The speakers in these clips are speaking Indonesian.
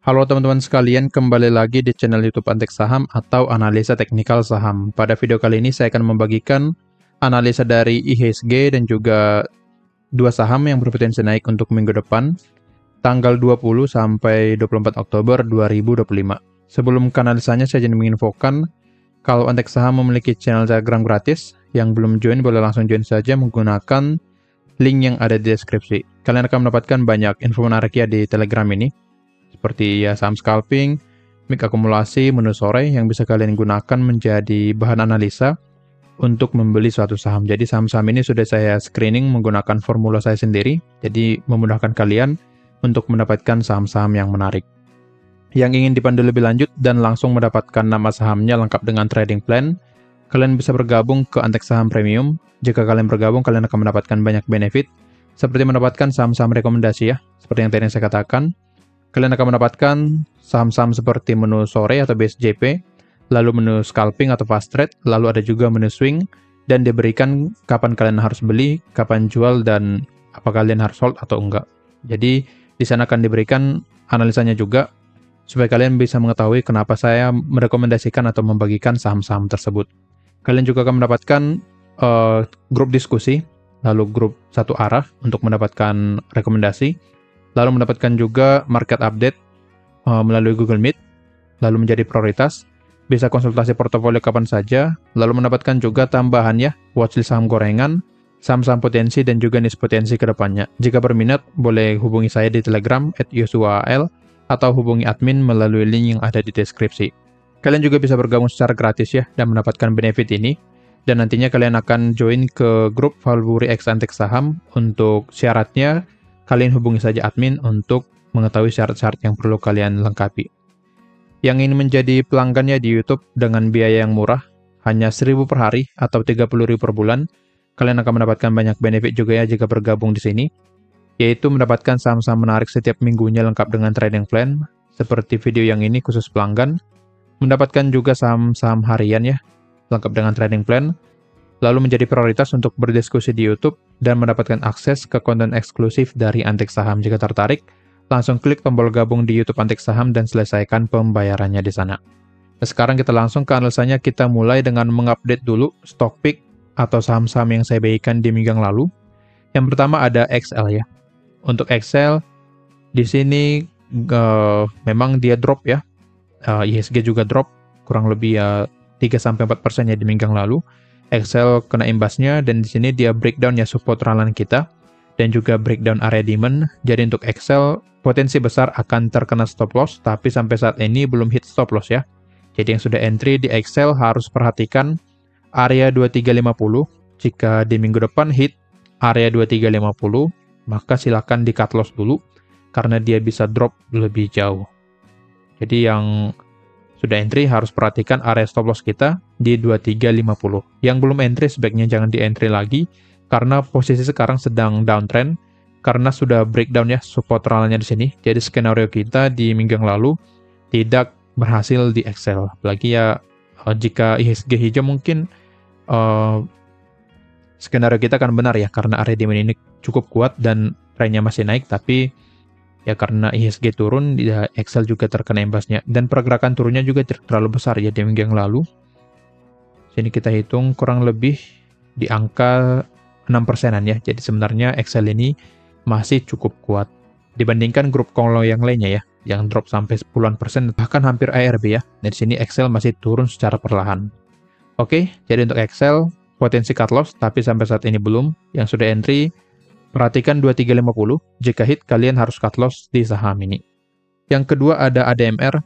Halo teman-teman sekalian, kembali lagi di channel YouTube Antek Saham atau Analisa Teknikal Saham. Pada video kali ini saya akan membagikan analisa dari IHSG dan juga dua saham yang berpotensi naik untuk minggu depan, tanggal 20 sampai 24 Oktober 2025. Sebelum ke analisanya, saya ingin menginfokan kalau Antek Saham memiliki channel Telegram gratis. Yang belum join boleh langsung join saja menggunakan link yang ada di deskripsi. Kalian akan mendapatkan banyak info menarik ya di Telegram ini, seperti ya saham scalping, mik akumulasi, menu sore yang bisa kalian gunakan menjadi bahan analisa untuk membeli suatu saham. Jadi saham-saham ini sudah saya screening menggunakan formula saya sendiri, jadi memudahkan kalian untuk mendapatkan saham-saham yang menarik. Yang ingin dipandu lebih lanjut dan langsung mendapatkan nama sahamnya lengkap dengan trading plan, kalian bisa bergabung ke Antek Saham Premium. Jika kalian bergabung, kalian akan mendapatkan banyak benefit, seperti mendapatkan saham-saham rekomendasi ya, seperti yang tadi saya katakan. Kalian akan mendapatkan saham-saham seperti menu sore atau BSJP, lalu menu scalping atau fast trade, lalu ada juga menu swing, dan diberikan kapan kalian harus beli, kapan jual, dan apa kalian harus hold atau enggak. Jadi di sana akan diberikan analisanya juga, supaya kalian bisa mengetahui kenapa saya merekomendasikan atau membagikan saham-saham tersebut. Kalian juga akan mendapatkan grup diskusi, lalu grup satu arah untuk mendapatkan rekomendasi, lalu mendapatkan juga market update melalui Google Meet, lalu menjadi prioritas, bisa konsultasi portofolio kapan saja, lalu mendapatkan juga tambahan ya, watchlist saham gorengan, saham-saham potensi, dan juga niche potensi ke depannya. Jika berminat, boleh hubungi saya di Telegram @yosuaal atau hubungi admin melalui link yang ada di deskripsi. Kalian juga bisa bergabung secara gratis ya, dan mendapatkan benefit ini. Dan nantinya kalian akan join ke grup Valburi X Antek Saham. Untuk syaratnya, kalian hubungi saja admin untuk mengetahui syarat-syarat yang perlu kalian lengkapi. Yang ingin menjadi pelanggannya di YouTube dengan biaya yang murah, hanya 1.000 per hari atau 30.000 per bulan, kalian akan mendapatkan banyak benefit juga ya jika bergabung di sini, yaitu mendapatkan saham-saham menarik setiap minggunya lengkap dengan trading plan, seperti video yang ini khusus pelanggan, mendapatkan juga saham-saham harian ya, lengkap dengan trading plan, lalu menjadi prioritas untuk berdiskusi di YouTube, dan mendapatkan akses ke konten eksklusif dari Antek Saham. Jika tertarik, langsung klik tombol gabung di YouTube Antek Saham dan selesaikan pembayarannya di sana. Nah, sekarang kita langsung ke analisanya. Kita mulai dengan mengupdate dulu stock pick atau saham-saham yang saya bagikan di minggu yang lalu. Yang pertama ada XL ya. Untuk XL, di sini memang dia drop ya. IHSG juga drop, kurang lebih ya 3-4% ya di minggu yang lalu. Excel kena imbasnya, dan di sini dia breakdown ya support rally kita dan juga breakdown area demand. Jadi untuk Excel potensi besar akan terkena stop loss, tapi sampai saat ini belum hit stop loss ya. Jadi yang sudah entry di Excel harus perhatikan area 2350. Jika di minggu depan hit area 2350, maka silakan di cut loss dulu karena dia bisa drop lebih jauh. Jadi yang sudah entry harus perhatikan area stop loss kita di 2350. Yang belum entry sebaiknya jangan di entry lagi karena posisi sekarang sedang downtrend karena sudah breakdown ya support rally-nya di sini. Jadi skenario kita di minggu yang lalu tidak berhasil di Excel. Apalagi ya jika IHSG hijau mungkin skenario kita akan benar ya karena area demand ini cukup kuat dan trennya masih naik, tapi ya karena IHSG turun, ya Excel juga terkena imbasnya. Dan pergerakan turunnya juga tidak terlalu besar ya di minggu yang lalu. Sini kita hitung kurang lebih di angka 6%-an ya. Jadi sebenarnya Excel ini masih cukup kuat dibandingkan grup konglo yang lainnya ya, yang drop sampai puluhan persen, bahkan hampir ARB ya. Dan di sini Excel masih turun secara perlahan. Oke, jadi untuk Excel potensi cut loss, tapi sampai saat ini belum. Yang sudah entry, perhatikan 2350, jika hit kalian harus cut loss di saham ini. Yang kedua ada ADMR.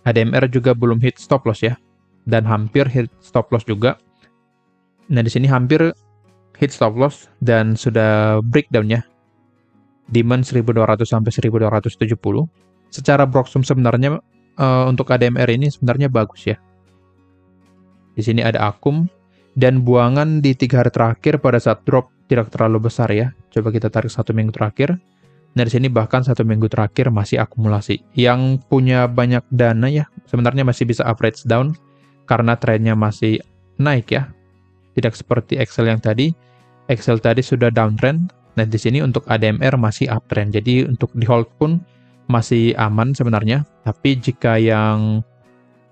ADMR juga belum hit stop loss ya, dan hampir hit stop loss juga. Nah di sini hampir hit stop loss dan sudah breakdown ya. Demand 1200 sampai 1270. Secara Broxum sebenarnya untuk ADMR ini sebenarnya bagus ya. Di sini ada akum dan buangan di 3 hari terakhir pada saat drop tidak terlalu besar ya. Coba kita tarik 1 minggu terakhir. Nah, di sini bahkan 1 minggu terakhir masih akumulasi. Yang punya banyak dana ya, sebenarnya masih bisa average down karena trennya masih naik ya. Tidak seperti Excel yang tadi. Excel tadi sudah downtrend. Nah, di sini untuk ADMR masih uptrend. Jadi untuk di hold pun masih aman sebenarnya. Tapi jika yang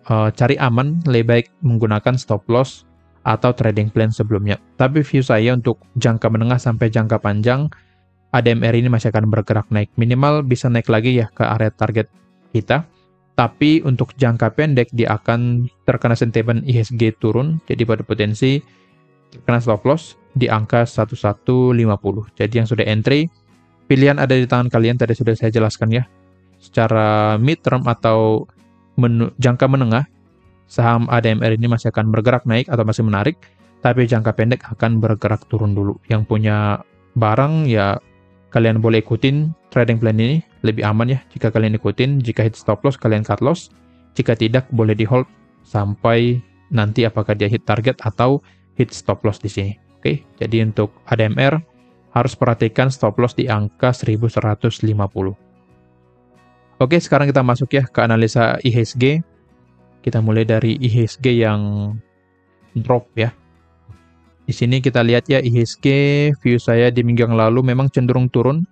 cari aman, lebih baik menggunakan stop loss atau trading plan sebelumnya. Tapi view saya untuk jangka menengah sampai jangka panjang, ADMR ini masih akan bergerak naik. Minimal bisa naik lagi ya ke area target kita. Tapi untuk jangka pendek, dia akan terkena sentimen IHSG turun. Jadi pada potensi terkena stop loss di angka 1150. Jadi yang sudah entry, pilihan ada di tangan kalian, tadi sudah saya jelaskan ya. Secara mid-term atau jangka menengah, saham ADMR ini masih akan bergerak naik atau masih menarik, tapi jangka pendek akan bergerak turun dulu. Yang punya barang ya kalian boleh ikutin trading plan ini, lebih aman ya jika kalian ikutin. Jika hit stop loss kalian cut loss, jika tidak boleh di hold sampai nanti apakah dia hit target atau hit stop loss di sini. Oke, jadi untuk ADMR harus perhatikan stop loss di angka 1150. Oke, sekarang kita masuk ya ke analisa IHSG. Kita mulai dari IHSG yang drop ya. Di sini kita lihat ya IHSG, view saya di minggu yang lalu memang cenderung turun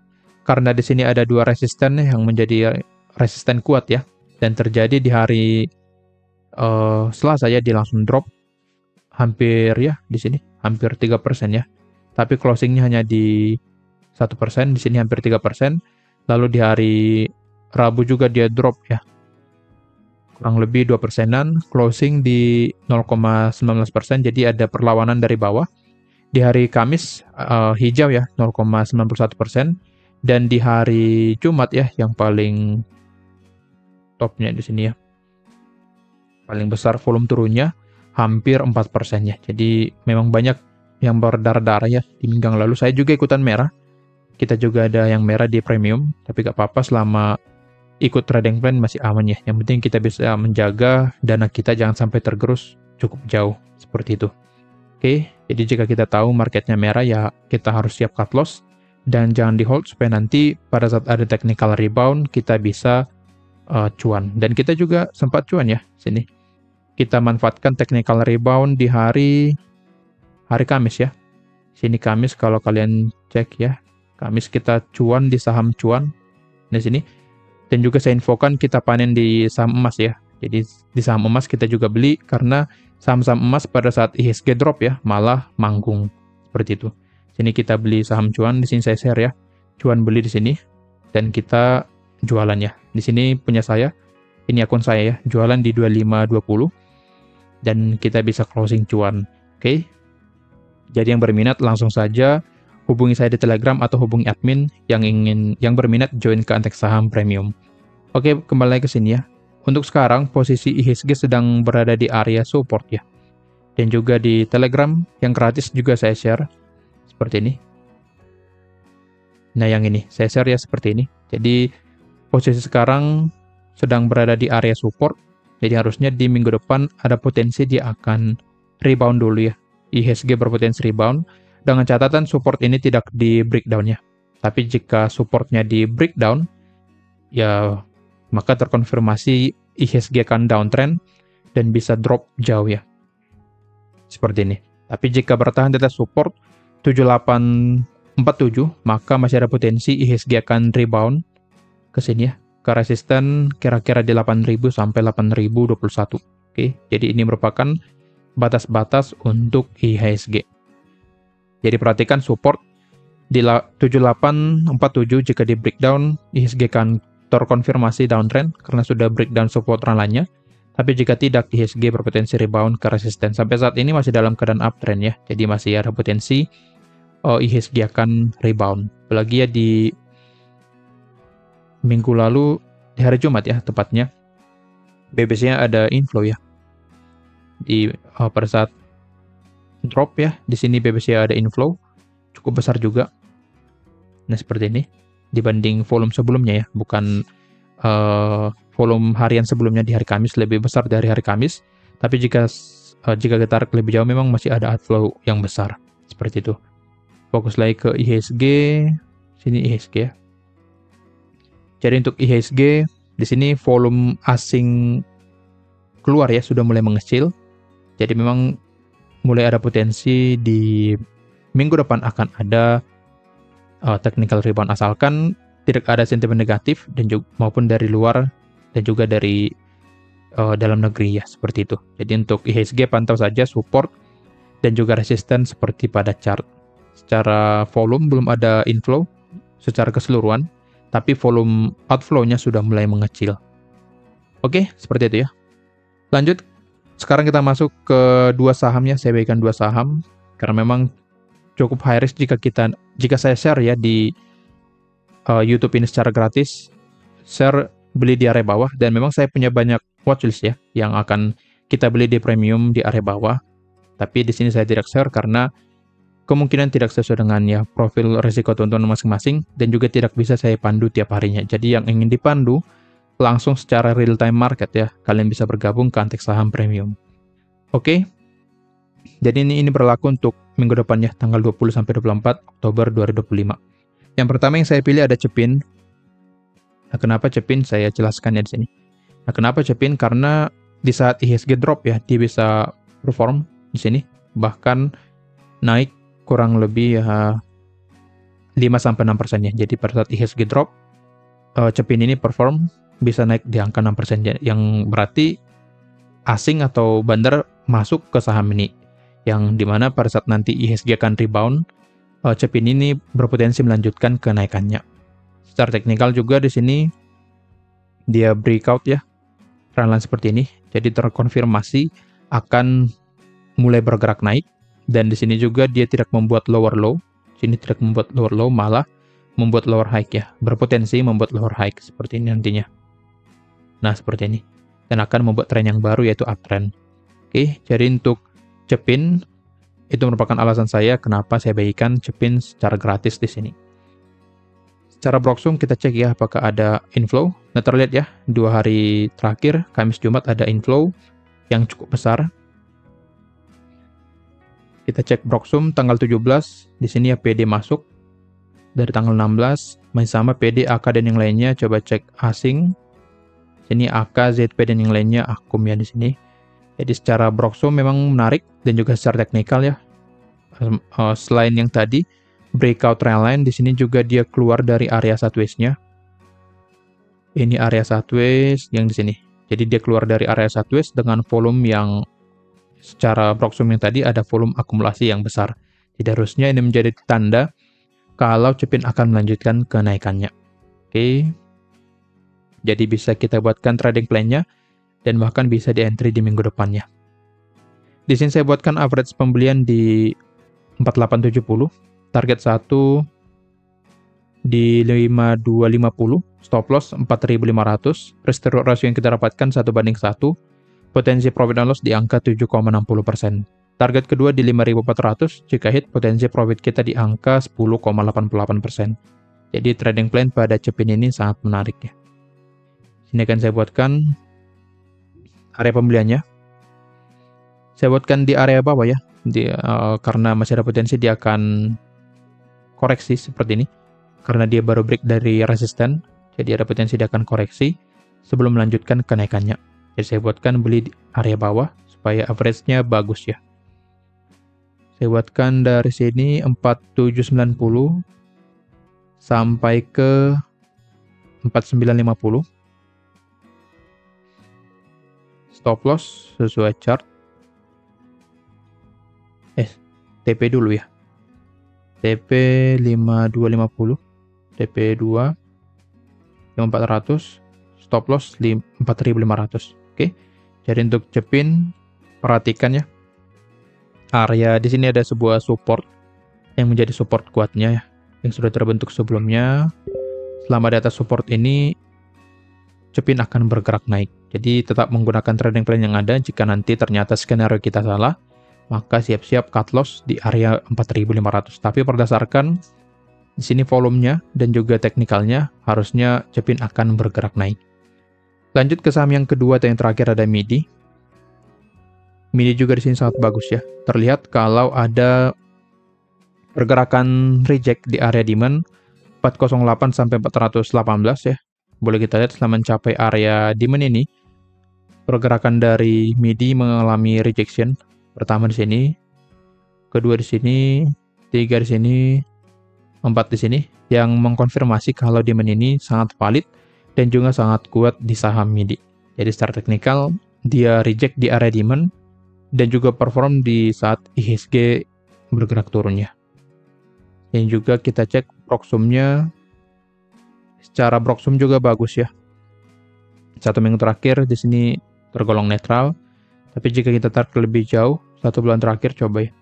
karena di sini ada dua resisten yang menjadi resisten kuat ya, dan terjadi di hari Selasa ya, dia langsung drop hampir ya di sini hampir 3% ya. Tapi closingnya hanya di 1%, di sini hampir 3%. Lalu di hari Rabu juga dia drop ya, kurang lebih 2%-an, closing di 0,19%, jadi ada perlawanan dari bawah. Di hari Kamis hijau ya, 0,91%, dan di hari Jumat ya, yang paling topnya di sini ya, paling besar volume turunnya, hampir 4% ya. Jadi memang banyak yang berdarah-darah ya di minggu yang lalu. Saya juga ikutan merah, kita juga ada yang merah di premium, tapi gak apa-apa selama ikut trading plan masih aman ya. Yang penting kita bisa menjaga dana kita jangan sampai tergerus cukup jauh, seperti itu. Oke, jadi jika kita tahu marketnya merah ya kita harus siap cut loss dan jangan di hold supaya nanti pada saat ada technical rebound kita bisa cuan. Dan kita juga sempat cuan ya sini. Kita manfaatkan technical rebound di hari Kamis ya. Sini Kamis kalau kalian cek ya, Kamis kita cuan di saham cuan di sini. Dan juga saya infokan kita panen di saham emas ya. Jadi di saham emas kita juga beli karena saham-saham emas pada saat IHSG drop ya malah manggung seperti itu. Sini kita beli saham cuan, di sini saya share ya. Cuan beli di sini dan kita jualan ya. Di sini punya saya. Ini akun saya ya. Jualan di 25.20 dan kita bisa closing cuan. Oke. Jadi yang berminat langsung saja hubungi saya di Telegram atau hubungi admin yang berminat join ke Antek Saham Premium. Oke, kembali lagi ke sini ya. Untuk sekarang posisi IHSG sedang berada di area support ya. Dan juga di Telegram yang gratis juga saya share seperti ini. Nah, yang ini saya share ya seperti ini. Jadi posisi sekarang sedang berada di area support. Jadi harusnya di minggu depan ada potensi dia akan rebound dulu ya. IHSG berpotensi rebound. Dengan catatan support ini tidak di breakdown ya. Tapi jika supportnya di breakdown, ya maka terkonfirmasi IHSG akan downtrend dan bisa drop jauh ya. Seperti ini. Tapi jika bertahan di atas support 7847, maka masih ada potensi IHSG akan rebound ke sini ya. Ke resisten kira-kira di 8000 sampai 8021. Oke, jadi ini merupakan batas-batas untuk IHSG. Jadi perhatikan support di 7847 jika di breakdown IHSG akan terkonfirmasi downtrend karena sudah breakdown support lainnya. Tapi jika tidak IHSG berpotensi rebound ke resisten. Sampai saat ini masih dalam keadaan uptrend ya. Jadi masih ada potensi IHSG akan rebound. Apalagi ya di minggu lalu di hari Jumat ya tepatnya. BBC-nya ada inflow ya. Di pada saat drop ya, di sini BBC ada inflow cukup besar juga. Nah seperti ini dibanding volume sebelumnya ya, bukan volume harian sebelumnya di hari Kamis lebih besar dari hari Kamis. Tapi jika kita tarik lebih jauh memang masih ada outflow yang besar seperti itu. Fokus lagi ke IHSG, sini IHSG ya. Jadi untuk IHSG di sini volume asing keluar ya sudah mulai mengecil. Jadi memang mulai ada potensi di minggu depan akan ada technical rebound asalkan tidak ada sentimen negatif dan juga maupun dari luar dan juga dari dalam negeri ya, seperti itu. Jadi untuk IHSG pantau saja support dan juga resisten seperti pada chart. Secara volume belum ada inflow secara keseluruhan, tapi volume outflow-nya sudah mulai mengecil. Oke, seperti itu ya. Lanjut, sekarang kita masuk ke dua sahamnya. Saya bagikan dua saham karena memang cukup high risk jika saya share ya di YouTube ini secara gratis. Share beli di area bawah, dan memang saya punya banyak watchlist ya yang akan kita beli di premium di area bawah. Tapi di sini saya tidak share karena kemungkinan tidak sesuai dengan ya profil risiko teman-teman masing-masing, dan juga tidak bisa saya pandu tiap harinya. Jadi yang ingin dipandu langsung secara real time market ya, kalian bisa bergabung ke Antek Saham Premium. Oke. Jadi ini berlaku untuk minggu depan ya, tanggal 20 sampai 24 Oktober 2025. Yang pertama yang saya pilih ada Cepin. Nah, kenapa Cepin? Saya jelaskan ya di sini. Nah, kenapa Cepin? Karena di saat IHSG drop ya, dia bisa perform di sini, bahkan naik kurang lebih ya 5-6% ya. Jadi pada saat IHSG drop, Cepin ini perform bisa naik di angka 6%, yang berarti asing atau bandar masuk ke saham ini, yang dimana pada saat nanti IHSG akan rebound, Cepin ini berpotensi melanjutkan kenaikannya. Secara teknikal juga di sini dia breakout ya, trendline seperti ini, jadi terkonfirmasi akan mulai bergerak naik, dan di sini juga dia tidak membuat lower low, sini tidak membuat lower low, malah membuat lower high ya, berpotensi membuat lower high seperti ini nantinya. Nah, seperti ini, dan akan membuat tren yang baru yaitu uptrend. Oke, jadi untuk Cepin itu merupakan alasan saya kenapa saya bagikan Cepin secara gratis di sini. Secara broksum kita cek ya apakah ada inflow. Nah, terlihat ya 2 hari terakhir Kamis Jumat ada inflow yang cukup besar. Kita cek broksum tanggal 17, di sini ya PD masuk dari tanggal 16, masih sama PD, AK dan yang lainnya. Coba cek asing. Sini AK, ZP dan yang lainnya akum ya di sini. Jadi secara broksum memang menarik, dan juga secara teknikal ya. Selain yang tadi breakout trendline, di sini juga dia keluar dari area sideways-nya. Ini area sideways yang di sini. Jadi dia keluar dari area sideways dengan volume yang secara broksum yang tadi ada volume akumulasi yang besar. Jadi harusnya ini menjadi tanda kalau Cepin akan melanjutkan kenaikannya. Oke. Jadi bisa kita buatkan trading plan-nya, dan bahkan bisa di entry di minggu depannya. Di sini saya buatkan average pembelian di 4870, target 1 di 5250, stop loss 4500, risk to reward ratio yang kita dapatkan 1:1, potensi profit and loss di angka 7,60%. Target kedua di 5400, jika hit potensi profit kita di angka 10,88%. Jadi trading plan pada Cepin ini sangat menarik ya. Sini akan saya buatkan area pembeliannya. Saya buatkan di area bawah ya, karena masih ada potensi dia akan koreksi seperti ini, karena dia baru break dari resisten, jadi ada potensi dia akan koreksi sebelum melanjutkan kenaikannya. Jadi saya buatkan beli di area bawah supaya average-nya bagus ya. Saya buatkan dari sini 4790 sampai ke 4950. Stop loss sesuai chart. TP dulu ya. TP 5250, TP2 5400, stop loss 4500. Oke. Jadi untuk Cepin perhatikan ya. Area di sini ada sebuah support yang menjadi support kuatnya ya, yang sudah terbentuk sebelumnya. Selama di atas support ini Cepin akan bergerak naik. Jadi tetap menggunakan trading plan yang ada. Jika nanti ternyata skenario kita salah, maka siap-siap cut loss di area 4500. Tapi berdasarkan di sini volumenya dan juga teknikalnya, harusnya Cepin akan bergerak naik. Lanjut ke saham yang kedua atau yang terakhir ada MIDI. MIDI juga di sini sangat bagus ya. Terlihat kalau ada pergerakan reject di area demand 408 sampai 418 ya. Boleh kita lihat setelah mencapai area demand ini, pergerakan dari MIDI mengalami rejection. Pertama di sini, kedua di sini, 3 di sini, 4 4 di sini yang mengkonfirmasi kalau demand ini sangat valid dan juga sangat kuat di saham MIDI. Jadi secara teknikal dia reject di area demand dan juga perform di saat IHSG bergerak turunnya. Dan juga kita cek proxumnya, secara proxum juga bagus ya. 1 minggu terakhir di sini tergolong netral, tapi jika kita tarik lebih jauh, 1 bulan terakhir coba ya.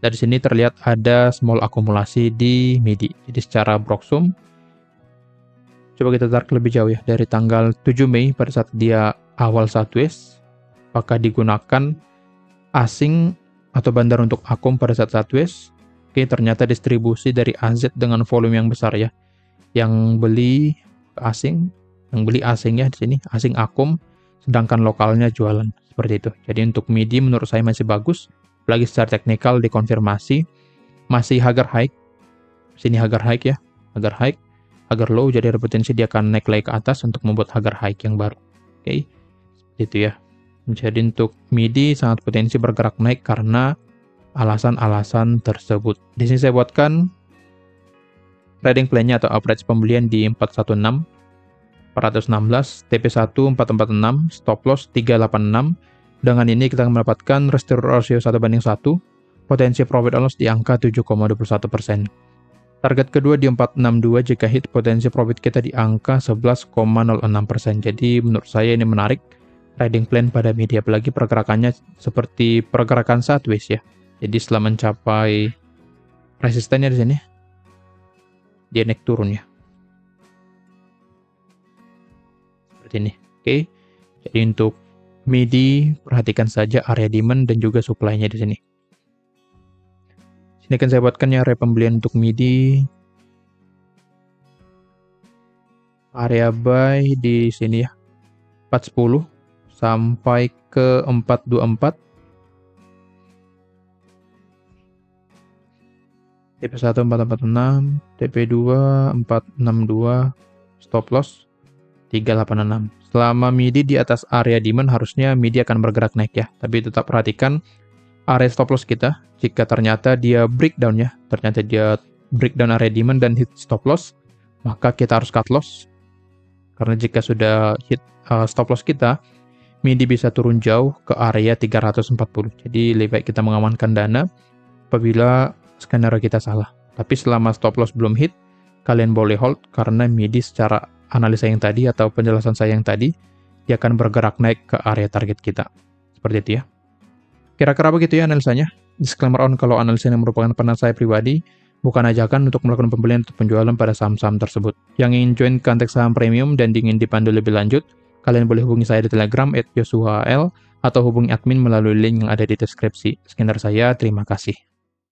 Dari sini terlihat ada small akumulasi di MIDI. Jadi secara proxum, coba kita tarik lebih jauh ya. Dari tanggal 7 Mei pada saat dia awal sideways, apakah digunakan asing atau bandar untuk akum pada saat sideways? Oke, ternyata distribusi dari AZ dengan volume yang besar ya. Yang beli asing, yang beli asingnya di sini, asing akum, sedangkan lokalnya jualan. Seperti itu. Jadi untuk MIDI menurut saya masih bagus. Lagi secara teknikal dikonfirmasi masih Hagar high. Sini Hagar high ya, Hagar high, Hagar low, jadi ada potensi dia akan naik lagi ke atas untuk membuat Hagar high yang baru. Oke. Itu ya. Jadi untuk MIDI sangat potensi bergerak naik karena alasan-alasan tersebut. Di sini saya buatkan trading plan-nya atau average pembelian di 416, 416, TP1 446, stop loss 386. Dengan ini kita akan mendapatkan restore ratio 1:1, potensi profit and loss di angka 7,21%. Target kedua di 462, jika hit potensi profit kita di angka 11,06%. Jadi menurut saya ini menarik trading plan pada media, apalagi pergerakannya seperti pergerakan sideways ya. Jadi setelah mencapai resistennya di sini, dia naik turun ya. Seperti ini. Oke. Jadi untuk MIDI, perhatikan saja area demand dan juga supply-nya di sini. Sini akan saya buatkan ya area pembelian untuk MIDI. Area buy di sini ya. 410 sampai ke 424. TP1 446, TP2 462, stop loss 386. Selama MIDI di atas area demand, harusnya MIDI akan bergerak naik ya. Tapi tetap perhatikan area stop loss kita. Jika ternyata dia breakdown ya, ternyata dia breakdown area demand dan hit stop loss, maka kita harus cut loss. Karena jika sudah hit stop loss kita, MIDI bisa turun jauh ke area 340. Jadi lebih baik kita mengamankan dana apabila skenario kita salah. Tapi selama stop loss belum hit, kalian boleh hold karena MIDI secara analisa yang tadi atau penjelasan saya yang tadi, dia akan bergerak naik ke area target kita. Seperti itu ya. Kira-kira begitu ya analisanya. Disclaimer on kalau analisa yang merupakan pendapat saya pribadi, bukan ajakan untuk melakukan pembelian atau penjualan pada saham-saham tersebut. Yang ingin join Kontek Saham Premium dan ingin dipandu lebih lanjut, kalian boleh hubungi saya di Telegram @yosuahl atau hubungi admin melalui link yang ada di deskripsi. Sekian dari saya, terima kasih.